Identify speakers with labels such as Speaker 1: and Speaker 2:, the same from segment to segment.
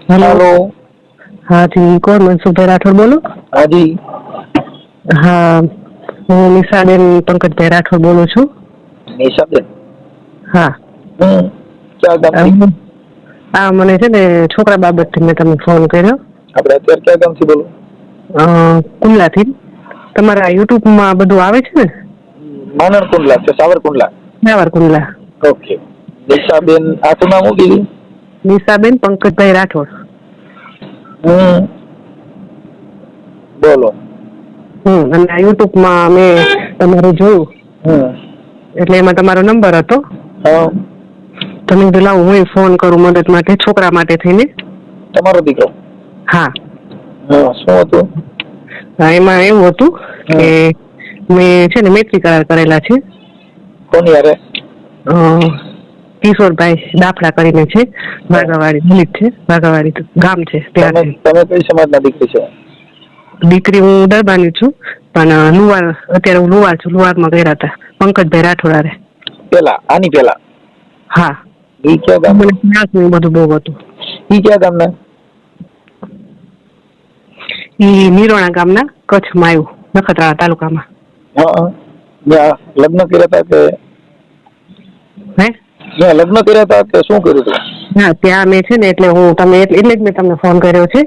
Speaker 1: Hello.
Speaker 2: हाँ जी, कौन मनसुखभाई राठौड़ बोलो?
Speaker 1: हाँ जी।
Speaker 2: હા, હું નિશાબેન પંકજભાઈ રાઠોડ બોલું છું.
Speaker 1: નિશાબેન?
Speaker 2: હા.
Speaker 1: ક્યાં ગામથી?
Speaker 2: હા, મને છે ને છોકરા બાબતથી મેં તમને ફોન કર્યો.
Speaker 1: આપણે અત્યારે ક્યાં ગામથી બોલો?
Speaker 2: કુંડલાથી. તમારા યુટ્યુબમાં બધું આવે છે ને?
Speaker 1: માનણ કુંડલા છે, સાવરકુંડલા.
Speaker 2: સાવરકુંડલા.
Speaker 1: ઓકે. નિશાબેન, આખું નામ શું કીધું?
Speaker 2: નિશાબેન પંકજભાઈ રાઠોડ.
Speaker 1: બોલો.
Speaker 2: અને આ યુટ્યુબમાં મેં તમારું જોયું. એટલે એમાં તમારો નંબર હતો.
Speaker 1: હા.
Speaker 2: તમે કીધું લાવો હું ફોન કરું મદદ માટે, છોકરા માટે થઈને.
Speaker 1: તમારો દીકરો?
Speaker 2: હા.
Speaker 1: શું હતું?
Speaker 2: એમાં એવું હતું કે મેં છે ને મૈત્રી કરાર કરેલા છે.
Speaker 1: કોની યારે?
Speaker 2: કિશોરભાઈ દાફડા કરીને છે, વાઘાવાડી દલિત છે, વાઘાવાડી ગામ છે.
Speaker 1: તમે કઈ સમાજના દીકરી છો?
Speaker 2: દીકરી હું દરબાની છું, પણ લુવાર અત્યારે હું લુવાર છું. લુવારમાં ગયા હતા પંકજભાઈ રાઠોડ.
Speaker 1: પેલા આની પેલા?
Speaker 2: હા.
Speaker 1: ઈ ક્યાં ગામ?
Speaker 2: બધું બહુ હતું.
Speaker 1: ઈ ક્યાં ગામના?
Speaker 2: ઈ નિરોણા ગામના, કચ્છમાં આવ્યું, નખત્રાણા તાલુકામાં.
Speaker 1: ત્યાં લગ્ન કર્યા હતા કે?
Speaker 2: હે?
Speaker 1: ત્યાં લગ્ન કર્યા હતા કે શું કર્યું હતું?
Speaker 2: હા, ત્યાં મેં છે ને એટલે જ મેં તમને ફોન કર્યો છે.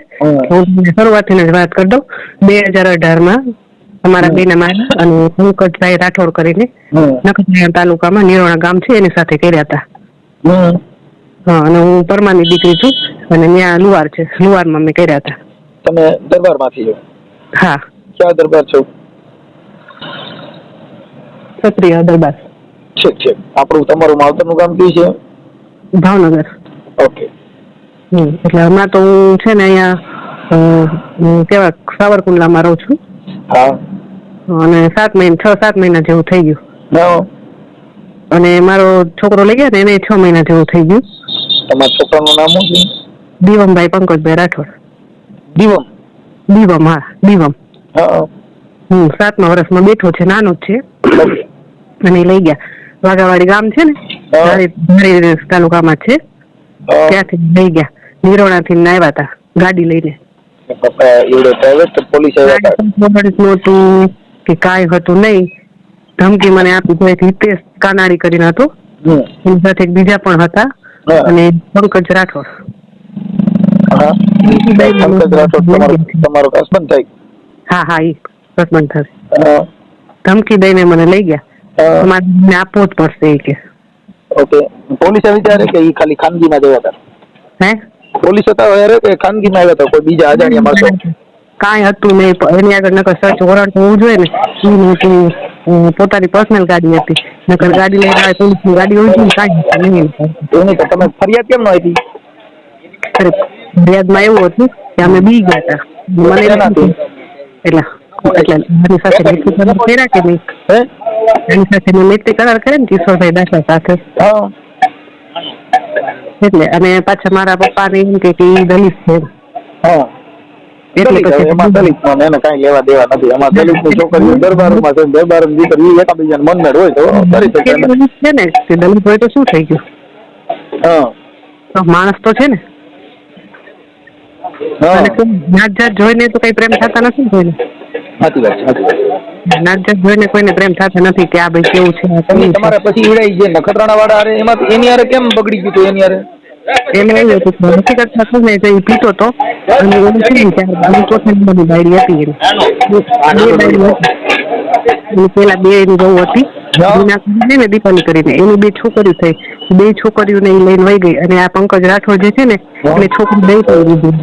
Speaker 2: હું તમને શરૂઆતથી જ વાત કરી દઉં. 2018માં અમારા બેના મારા અને પંકજભાઈ રાઠોડ કરીને નખત્રાણા તાલુકામાં નિરોણા ગામ છે એની સાથે કર્યા હતા. હા, અને હું પરમાની દીકરી છું અને ત્યાં લુવાર છે, લુવારમાં મેં કર્યા હતા.
Speaker 1: તમે દરબારમાંથી છો?
Speaker 2: હા.
Speaker 1: ક્યાં દરબાર છો?
Speaker 2: ક્ષત્રિય દરબાર.
Speaker 1: ઠીક છે. આપણું તમારું માવતરનું ગામ કયું છે?
Speaker 2: ભાવનગર.
Speaker 1: ઓકે.
Speaker 2: એટલે હમણાં તો હું છે ને અહીંયા કેવા સાવરકુંડલામાં રહું છું.
Speaker 1: હા.
Speaker 2: અને 6-7 મહિના જેવું થઈ ગયું. અને મારો છોકરો લઈ ગયા ને એને 6 મહિના જેવું થઈ ગયું.
Speaker 1: તમારા છોકરાનું નામ શું છે?
Speaker 2: દીવમભાઈ પંકજભાઈ રાઠોડ.
Speaker 1: દીવમ?
Speaker 2: દીવમ, હા, દીવમ. 7મા વર્ષમાં બેઠો છે, નાનો જ છે. અને લઈ ગયા વાઘાવાડી ગામ છે ને, ધારી તાલુકામાં છે, ત્યાંથી લઈ ગયા. નિરોણાથી આવ્યા હતા ગાડી લઈને. નહોતું કે કાંઈ હતું નહીં. ધમકી મને આપી. હિતેશ કાનાડી કરીને હતો, એની સાથે એક બીજા પણ હતા, અને પંકજ રાઠોડ. તમારો હસબન્ડ થાય? હા હા, એ હસબન્ડ થાય. ધમકી દઈને મને લઈ ગયા. તમારે આપવો જ પડશે એ કે.
Speaker 1: ઓકે. પોલીસ વિચારે કે એ ખાલી ખાનગીમાં જવા હતા?
Speaker 2: હે? પોલીસ
Speaker 1: હતા યારે કે ખાનગીમાં આવ્યા હતા? કોઈ બીજા અજાણ્યા માણસો?
Speaker 2: કાંઈ હતું નહીં. એની આગળ નકર સર્ચ વોરંટ હોવું જોઈએ ને. પોતાની પર્સનલ ગાડી હતી. નકર ગાડી લઈને આવે પોલીસની ગાડી હોય છે, કાંઈ નહીં.
Speaker 1: તમે ફરિયાદ કેમ ન આપી?
Speaker 2: ફરિયાદમાં એવું હતું કે અમે બી ગયા હતા. મને એટલે મારી સાથે મૈત્રી કરાર કર્યા કે નહીં? એની સાથે મેં મૈત્રી કરાર કર્યા ને કિશોરભાઈ દાખલા સાથે. એટલે અને પાછા મારા પપ્પાને એમ કે એ દલિત છે. એટલે પછી
Speaker 1: એમાં દલિતમાં એને કાંઈ લેવા દેવા નથી. એમાં દલિતની છોકરીઓ દરબારમાં છે, દરબારની દીકરી એકાબીજાને મનમેળ હોય તો કરી શકે
Speaker 2: છે ને. દલિત હોય તો શું થઈ ગયું? તો માણસ તો છે ને. નાત જોઈને તો કઈ પ્રેમ થતા નથી કોઈને.
Speaker 1: સાચી વાત છે.
Speaker 2: નાત જોઈને કોઈને પ્રેમ થતા નથી કે આ ભાઈ કેવું છે.
Speaker 1: તમારે પછી ઈવડાઈ જે નખત્રાણા વાળા હારે એમાં એની હારે કેમ બગડી ગયું હતું? એની હારે
Speaker 2: એમાં એવું હતું હકીકત થતું ને એ પીતો હતો અને એવું છે ને ત્યારે ચોથા નંબરની ડાયરી હતી એની. 2 ડાયરી હતી. પેલા 2 એની બહુ હતી, ને દીપાલી કરીને એની 2 છોકરીઓ થઈ. 2 છોકરીઓને એ લઈને વહી ગઈ. અને આ પંકજ રાઠોડ જે છે ને એટલે છોકરી દઈ પણ દીધી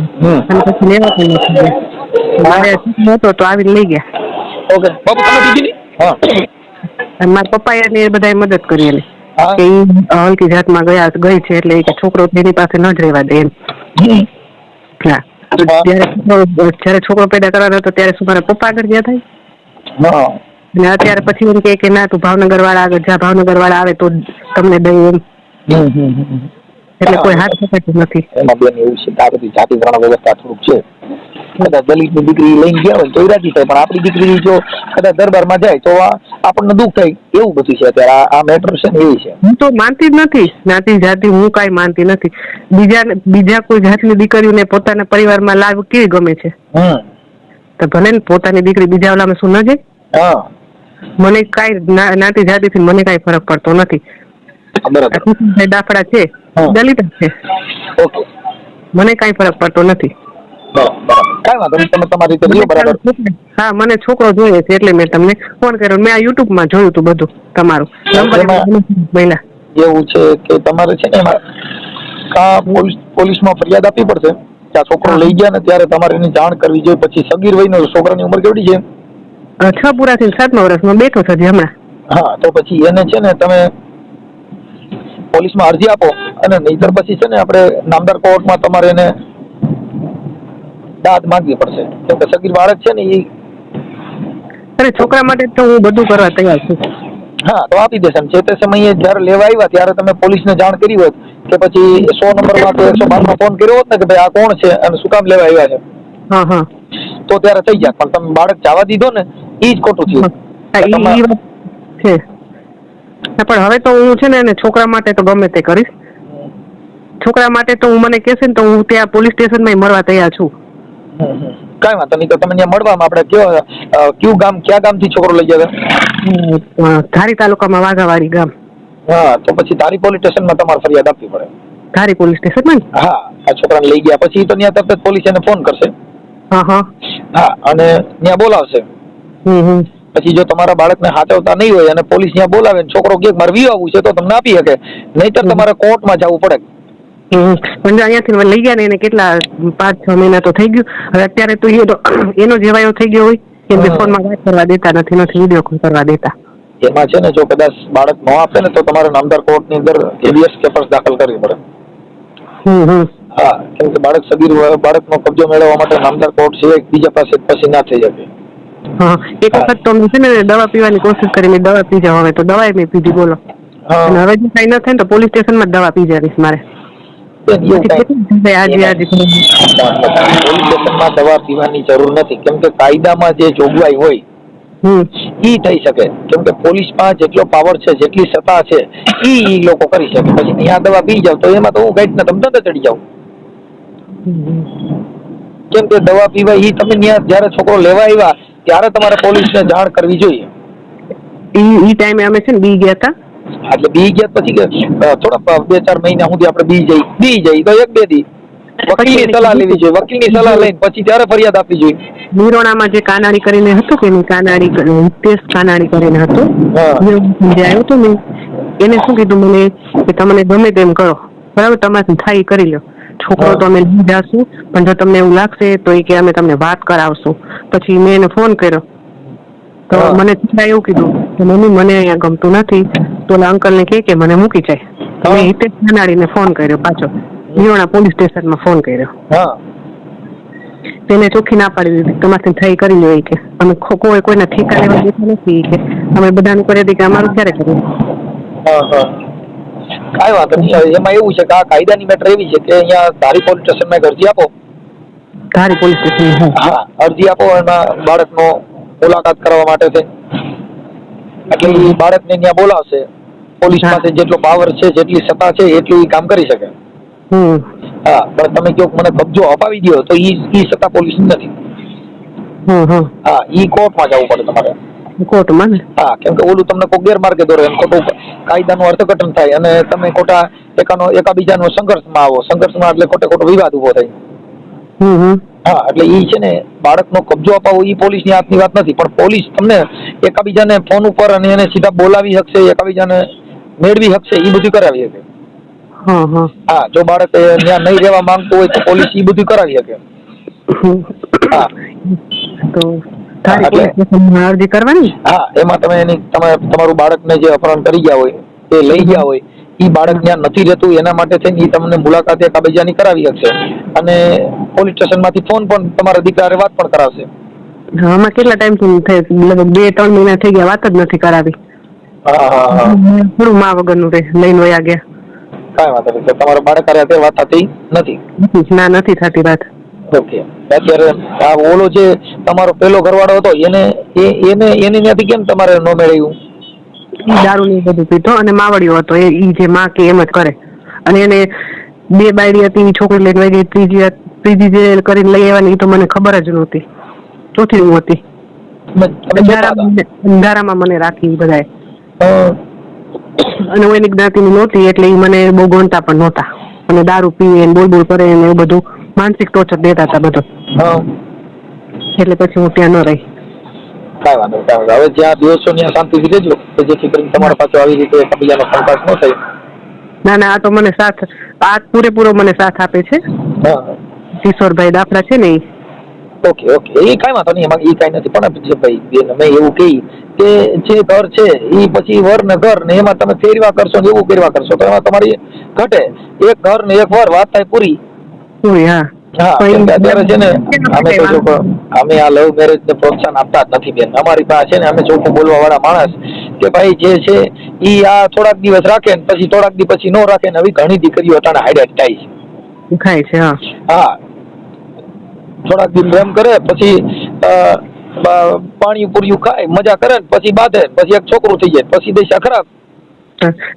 Speaker 2: અને પછી લેવા પણ નથી. મારે મોટો તો આવીને લઈ ગયા.
Speaker 1: ઓકે.
Speaker 2: મારા પપ્પાએ બધા મદદ કરી એને કે હલકી જાતમાં ગઈ છે એટલે કે છોકરો તેની પાસે ન જ રહેવા દે એમ. હા. જયારે છોકરો પેદા કરવાનો હતો ત્યારે શું મારા પપ્પા આગળ ગયા થાય? અને અત્યારે પછી એમ કે ના તું ભાવનગર વાળા આગળ જા, ભાવનગર વાળા આવે તો તમને દઈ એમ. એટલે કોઈ હાથ પકડતું નથી.
Speaker 1: એમાં બેન એવું છે કે આ બધી જાતિ વર્ણ વ્યવસ્થા થોડુંક છે. કદાચ દલિતની દીકરી લઈને ગયા હોય તો એ રાજી થાય, પણ આપણી દીકરી જો કદાચ દરબારમાં જાય તો આપણને દુઃખ થાય. એવું બધું છે અત્યારે આ મેટર છે ને એવી છે.
Speaker 2: હું તો માનતી જ નથી જ્ઞાતિ જાતિ, હું કાંઈ માનતી નથી. બીજા કોઈ જાતની દીકરીઓને પોતાના પરિવારમાં લાવ કેવી ગમે છે. તો ભલે ને પોતાની દીકરી બીજા ઓલામાં શું ન જાય. મને કાંઈ જ્ઞાતિ જાતિથી મને કાંઈ ફરક પડતો નથી. દાફડા છે, દલિત છે, મને કાંઈ ફરક પડતો નથી. હા, મને છોકરો જોઈએ છે એટલે મેં તમને ફોન કર્યો. મેં આ યુટ્યુબમાં જોયું હતું બધું તમારું મહિલા.
Speaker 1: એવું છે કે તમારે છે ને એમાં પોલીસમાં ફરિયાદ આપવી પડશે કે આ છોકરો લઈ ગયા ને ત્યારે તમારે એની જાણ કરવી જોઈએ. પછી સગીર વયનો છોકરાની ઉંમર કેવડી છે?
Speaker 2: 6 પૂરા થઈને 7મા વર્ષમાં બેઠો છે હમણાં.
Speaker 1: હા, તો પછી એને છે ને તમે પોલીસમાં અરજી આપો, અને નહીતર પછી છે ને આપણે નામદાર કોર્ટમાં તમારે એને દાદ માંગવી પડશે. કેમ કે સગીર બાળક છે ને એ.
Speaker 2: અરે છોકરા માટે તો હું બધું કરવા તૈયાર છું.
Speaker 1: હા, તો આપી દેશે. જે તે સમયે જયારે લેવા આવ્યા ત્યારે તમે પોલીસને જાણ કરી હોત કે પછી 100 નંબરમાં કે 112માં ફોન કર્યો હોત ને કે ભાઈ આ કોણ છે અને શું કામ લેવા આવ્યા છે,
Speaker 2: હા હા,
Speaker 1: તો ત્યારે થઈ જાય. પણ તમે બાળક જવા દીધો ને એ જ ખોટું થયું
Speaker 2: છે. પણ હવે તો હું છે ને છોકરા માટે તો ગમે તે કરીશ. છોકરા માટે તો હું મને કહેશે ને તો હું ત્યાં પોલીસ સ્ટેશનમાં મળવા તૈયાર છું.
Speaker 1: કઈ વાંધો નહીં. તો તમે ત્યાં મળવામાં આપણે કયું ગામ, ક્યાં ગામથી છોકરો લઈ ગયા?
Speaker 2: ધારી તાલુકામાં વાઘાવાડી ગામ.
Speaker 1: હા, તો પછી ધારી પોલીસ સ્ટેશનમાં તમારે ફરિયાદ આપવી પડે.
Speaker 2: ધારી પોલીસ સ્ટેશનમાં?
Speaker 1: હા, આ છોકરાને લઈ ગયા પછી તો ત્યાં તરત પોલીસ એને ફોન કરશે.
Speaker 2: હા હા
Speaker 1: હા, અને ત્યાં બોલાવશે. પછી જો તમારા બાળકને હાચવતા નહીં હોય અને પોલીસ ત્યાં બોલાવે, છોકરો કે મારે વી આવવું છે તો તમને આપી શકે, નહીતર તમારે કોર્ટમાં જવું પડે.
Speaker 2: પણ અહીંયાથી લઈ ગયા ને એને કેટલા 5-6 મહિના તો થઈ ગયું. હવે અત્યારે તો એનો જેવાયો થઈ ગયો હોય કેમ કે ફોનમાં વાત કરવા દેતા નથી વિડીયો કોલ કરવા દેતા.
Speaker 1: એમાં છે ને જો કદાચ બાળક ન આપે ને તો તમારે નામદાર કોર્ટની અંદર હેબિયસ કેસ દાખલ કરવી પડે. હા, કેમ કે બાળક સગીર બાળકનો કબજો મેળવવા માટે નામદાર કોર્ટ સિવાય બીજા પાસે પછી ના થઈ શકે.
Speaker 2: હા, એક વખત તો મેં છે ને દવા પીવાની કોશિશ કરી, મેં દવા પી જાવ. હવે તો દવા મેં પીધી, બોલો. હવે જો કઈ ન થાય તો પોલીસ સ્ટેશનમાં દવા પી જઈશ મારે.
Speaker 1: પોલીસ સ્ટેશનમાં દવા પીવાની જરૂર નથી, કેમ કે કાયદામાં જે જોગવાઈ હોય ઈ થઈ શકે. કેમ કે પોલીસમાં જેટલો પાવર છે, જેટલી સત્તા છે ઈ લોકો કરી શકે. પછી ત્યાં દવા પી જાવ તો એમાં તો હું કઈક ને તમે ધંધે ચડી જાવ. કેમ કે દવા પીવા ઈ તમે ત્યાં જયારે છોકરો લેવા આવ્યા ત્યારે તમારે પોલીસને જાણ કરવી જોઈએ.
Speaker 2: ઈ ટાઈમે અમે છે ને બી ગયા હતા.
Speaker 1: એટલે બી ગયા પછી થોડા 2-4 મહિના સુધી આપણે બી જઈ તો 1-2 દી વકીલની સલાહ લેવી જોઈએ. વકીલની સલાહ લઈને પછી ત્યારે ફરિયાદ આપવી જોઈએ. નિરોણામાં
Speaker 2: જે કાનાડી કરીને હતું કે નહીં, હિતેશ કાનાડી કરીને હતું, જે આવ્યો હતો ને એને શું કીધું મને કે તમને ગમે તેમ કરો, બરાબર, તમારે થાય કરી લો. છોકરો તો અમે લઈ જાશું, પણ જો તમને એવું લાગશે તો એ કે અમે તમને વાત કરાવશું. પછી મેં એને ફોન કર્યો તો મને એવું કીધું કે મમ્મી મને અહીંયા ગમતું નથી, તો અંકલ ને કે મને મૂકી જાય. મેં હિતેશ કાનાડીને ફોન કર્યો, પાછો નિરોણા પોલીસ સ્ટેશનમાં ફોન કર્યો. તેને ચોખ્ખી ના પાડી દીધી, તમારે થઈ કરી લો કે અમે કોઈના ઠેકા લેવા દેતા નથી કે અમે બધાનું કરી હતી કે અમારું ક્યારે કર્યું.
Speaker 1: કાંઈ વાંધો નહીં. એમાં એવું છે કે આ કાયદાની મેટર એવી છે કે અહીંયા ધારી પોલીસ સ્ટેશનમાં અરજી આપો.
Speaker 2: ધારી પોલીસ સ્ટેશન? હા,
Speaker 1: અરજી આપો એમાં બાળકનો મુલાકાત કરવા માટે છે. એટલે એ બાળકને ત્યાં બોલાવશે. પોલીસ પાસે જેટલો પાવર છે, જેટલી સત્તા છે એટલું કામ કરી શકે. હા, પણ તમે કહો મને કબજો અપાવી દો તો ઈ સત્તા પોલીસ નથી. હા, ઈ કોર્ટમાં જવું પડે તમારે.
Speaker 2: કોર્ટમાં?
Speaker 1: હા, કેમ કે ઓલું તમને કોઈ ગેરમાર્ગે દોરે, ખોટું કાયદાનું અર્થઘટન થાય અને તમે ખોટા એકાબીજાનો સંઘર્ષમાં આવો. સંઘર્ષમાં એટલે ખોટો વિવાદ ઉભો થાય. હા, એટલે ઈ છે ને બાળકનો કબજો અપાવવો ઈ પોલીસની હાથની વાત નથી, પણ પોલીસ તમને એકાબીજાને ફોન ઉપર અને એને સીધા બોલાવી શકશે, એકાબીજાને મેળવી શકશે, ઈ બધું કરાવી શકે. હા, જો બાળક ત્યાં નહીં રહેવા માંગતું હોય તો પોલીસ ઈ બધું કરાવી શકે. હા,
Speaker 2: તો અરજી કરવાની.
Speaker 1: હા, એમાં તમે તમારું બાળકને જે અપહરણ કરી ગયા હોય, એ લઈ ગયા હોય, ઈ બાળક ત્યાં નથી રહેતું, એના માટે થઈને તમને મુલાકાત એકાબીજાની કરાવી શકશે અને પોલીસ સ્ટેશનમાંથી ફોન પણ તમારા દીકરાને વાત પણ કરાવશે.
Speaker 2: આમાં કેટલા ટાઈમ થઈ? લગભગ 2-3 મહિના થઈ ગયા, વાત જ નથી કરાવી. થોડું મા વગરનું લઈને વયા ગયા.
Speaker 1: કાંઈ વાંધો નહીં. તમારા બાળક અત્યારે વાત થતી નથી?
Speaker 2: ના, નથી થતી વાત.
Speaker 1: ઓકે. અત્યારે આ ઓલો જે તમારો પેલો ઘરવાળો હતો એને ત્યાંથી કેમ તમારે ન મેળવ્યું?
Speaker 2: ઈ દારૂ ને બધું પીતો અને માવડિયો હતો. ઈ જે માં કે એમ જ કરે. અને એને 2 બાયડી હતી, ઈ છોકરી લઈને વહી ગઈ. ત્રીજી જે કરીને લઈ આવવાની તો મને ખબર જ નહોતી. ચોથી હું હતી. અંધારામાં મને રાખી બધાએ. અને હું એની જ્ઞાતિની નહોતી એટલે ઈ મને બહુ ગણતા પણ નહોતા. અને દારૂ પીએ ને બોલ કરે ને એવું બધું માનસિક ટોર્ચર દેતા હતા બધું. એટલે પછી હું ત્યાં ન રહી.
Speaker 1: કાંઈ વાંધો નહીં. હવે જ્યાં દિવસો ત્યાં શાંતિથી રહેજો કે જેથી કરીને તમારા પાસે આવી રીતે એકબીજાનો સંપર્ક ન થાય.
Speaker 2: ના આ તો મને સાથ આ પૂરેપૂરો મને સાથ આપે છે. કિશોરભાઈ દાફડા છે ને ઈ.
Speaker 1: ઓકે એ કાંઈ વાંધો નહીં, એમાં એ કાંઈ નથી. પણ ભાઈ બેન અમે એવું કહી કે જે ઘર છે એ પછી વર ને ઘર ને એમાં તમે ફેરવા કરશો ને એવું ફેરવા કરશો તો એમાં તમારી ઘટે. એક ઘર ને એક વર, વાત થાય પૂરી.
Speaker 2: હા
Speaker 1: અત્યારે છે ને અમે આ લવ મેરેજ ને પ્રોત્સાહન આપતા જ નથી બેન. અમારી પાસે છે ને અમે ચોખ્ખું બોલવા વાળા માણસ કે ભાઈ જે છે ઈ આ થોડાક દિવસ રાખે ને પછી થોડાક દિવસ પછી નો રાખે ને આવી ઘણી દીકરીઓ અટાણે હાઈલાઇટ થાય છે. હા થોડાક દિન પ્રેમ કરે પછી પાણી પૂર્યું ખાય મજા કરે ને પછી બાંધે પછી એક છોકરું થઈ જાય પછી દિશા ખરાબ.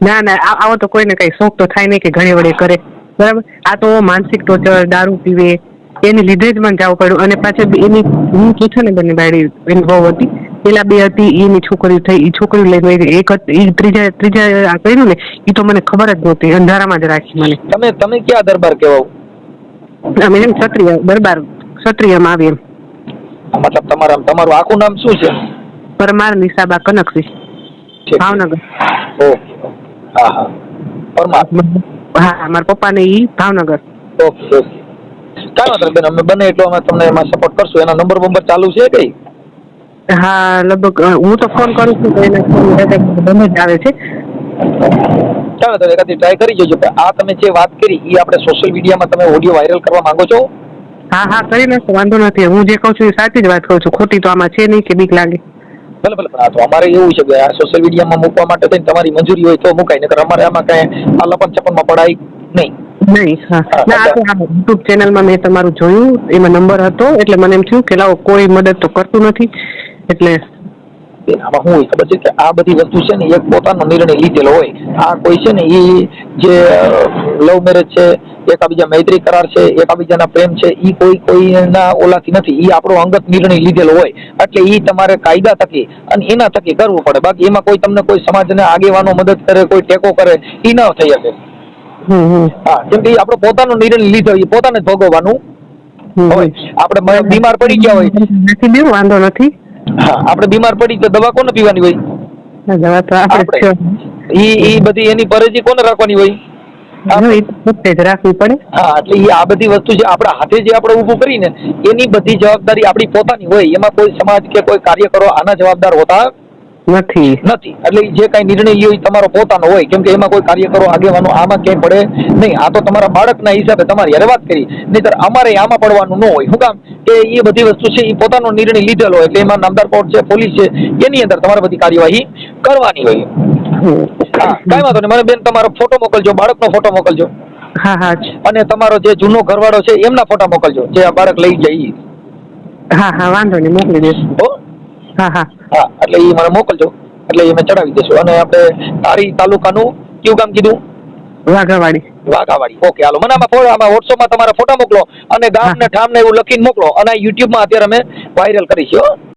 Speaker 2: ના આવો તો કોઈને કઈ શોખ તો થાય નહીં કે ઘણી વડે કરે. બરાબર. આ તો માનસિક ટોર્ચર, દારૂ પીવે એની લીધે જ મને જવું પડ્યું. અને પાછળ એની હું પૂછે ને બંને બાયડી એની બહુ હતી. પેલા 2 હતી એની છોકરીઓ થઈ. એ છોકરીઓ લઈને એક ત્રીજા આ કર્યું ને એ તો મને ખબર જ નહોતી. અંધારામાં જ રાખી મને.
Speaker 1: તમે ક્યાં દરબાર કહેવાઓ?
Speaker 2: અમે એમ ક્ષત્રિય દરબાર ક્ષત્રિયમાં આવી એમ.
Speaker 1: મતલબ તમારું આખું નામ શું છે?
Speaker 2: પરમાર નિશાબા કનકસિંહ, ભાવનગર.
Speaker 1: ઓકે. હા પરમાર.
Speaker 2: હા મારા પપ્પાને ઈ ભાવનગર.
Speaker 1: ઓકે. કાંઈ વાંધો બેન, અમે બને એટલો અમે તમને એમાં સપોર્ટ કરશું. એના નંબર ચાલુ છે કઈ?
Speaker 2: હા લગભગ હું તો ફોન કરું છું તો એના ફોન બંધ જ આવે છે.
Speaker 1: ચાલો તો એકાદી ટ્રાય કરી જોજો. આ તમે જે વાત કરી એ આપણે સોશિયલ મીડિયામાં તમે ઓડિયો વાયરલ કરવા માંગો છો?
Speaker 2: હા કરી નાખો, વાંધો નથી. હું જે કહું છું એ સાચી જ વાત કહું છું. ખોટી તો આમાં છે નહીં કે બીક લાગે.
Speaker 1: ભલે પણ તો અમારે એવું છે કે આ સોશિયલ મીડિયામાં મૂકવા માટે થઈને તમારી મંજૂરી હોય તો મુકાય, નકર અમારે આમાં કાંઈ આ લપન છપનમાં પડાય નહીં. હા ના આ તો
Speaker 2: યુટ્યુબ ચેનલમાં મેં તમારું જોયું, એમાં નંબર હતો એટલે મને એમ થયું કે લાવો કોઈ મદદ તો કરતું નથી એટલે.
Speaker 1: આમાં શું હોય ખબર છે કે આ બધી વસ્તુ છે ને એક પોતાનો નિર્ણય લીધેલો હોય. આ કોઈ છે ને એ જે લવ મેરેજ છે, એકાબીજા મૈત્રી કરાર છે, એકાબીજાના પ્રેમ છે, એ કોઈના ઓલાથી નથી. એ આપણો અંગત નિર્ણય લીધેલો હોય એટલે એ તમારે કાયદા થકી અને એના થકી કરવું પડે. બાકી એમાં કોઈ તમને કોઈ સમાજને આગેવાનો મદદ કરે, કોઈ ટેકો કરે એ ન થઈ શકે. હા કેમ કે આપણો પોતાનો નિર્ણય લીધો એ પોતાને જ ભોગવવાનું હોય. આપણે બીમાર પડી ગયા હોય,
Speaker 2: વાંધો નથી.
Speaker 1: હા આપણે બીમાર પડી તો દવા કોને પીવાની હોય? ઈ બધી એની પરેજી કોને રાખવાની હોય?
Speaker 2: રાખવી પડે.
Speaker 1: હા એટલે એ આ બધી વસ્તુ જે આપણા હાથે જે આપણે ઊભું કરીને એની બધી જવાબદારી આપણી પોતાની હોય. એમાં કોઈ સમાજ કે કોઈ કાર્યકરો આના જવાબદાર હોતા નથી. એટલે જે કાંઈ નિર્ણય લ્યો એ તમારો પોતાનો હોય. કેમ કે એમાં કોઈ કાર્યકરો આગેવાનો આમાં ક્યાંય પડે નહીં. આ તો તમારા બાળકના હિસાબે તમારી યારે વાત કરી, નહીંતર અમારે આમાં પડવાનું ન હોય. શું કામ કે એ બધી વસ્તુ છે એ પોતાનો નિર્ણય લીધેલો હોય એટલે એમાં નામદાર કોર્ટ છે, પોલીસ છે, એની અંદર તમારે બધી કાર્યવાહી કરવાની હોય. હા કાંઈ વાંધો નહીં. મને બેન તમારો ફોટો મોકલજો, બાળકનો ફોટો મોકલજો.
Speaker 2: હા
Speaker 1: અને તમારો જે જૂનો ઘરવાળો છે એમના ફોટા મોકલજો જે આ બાળક લઈ જાય.
Speaker 2: હા વાંધો નહીં, મોકલી દેશું. હા
Speaker 1: એટલે એ મને મોકલજો એટલે એ મેં ચડાવી દેશું. અને આપણે તારી તાલુકાનું કયું ગામ કીધું? વાઘાવાડી. ઓકે હાલો, મને આમાં વોટ્સઅપમાં તમારા ફોટા મોકલો અને ગામ ને ઠામ ને એવું લખીને મોકલો અને યુટ્યુબમાં અત્યારે અમે વાયરલ કરીશું.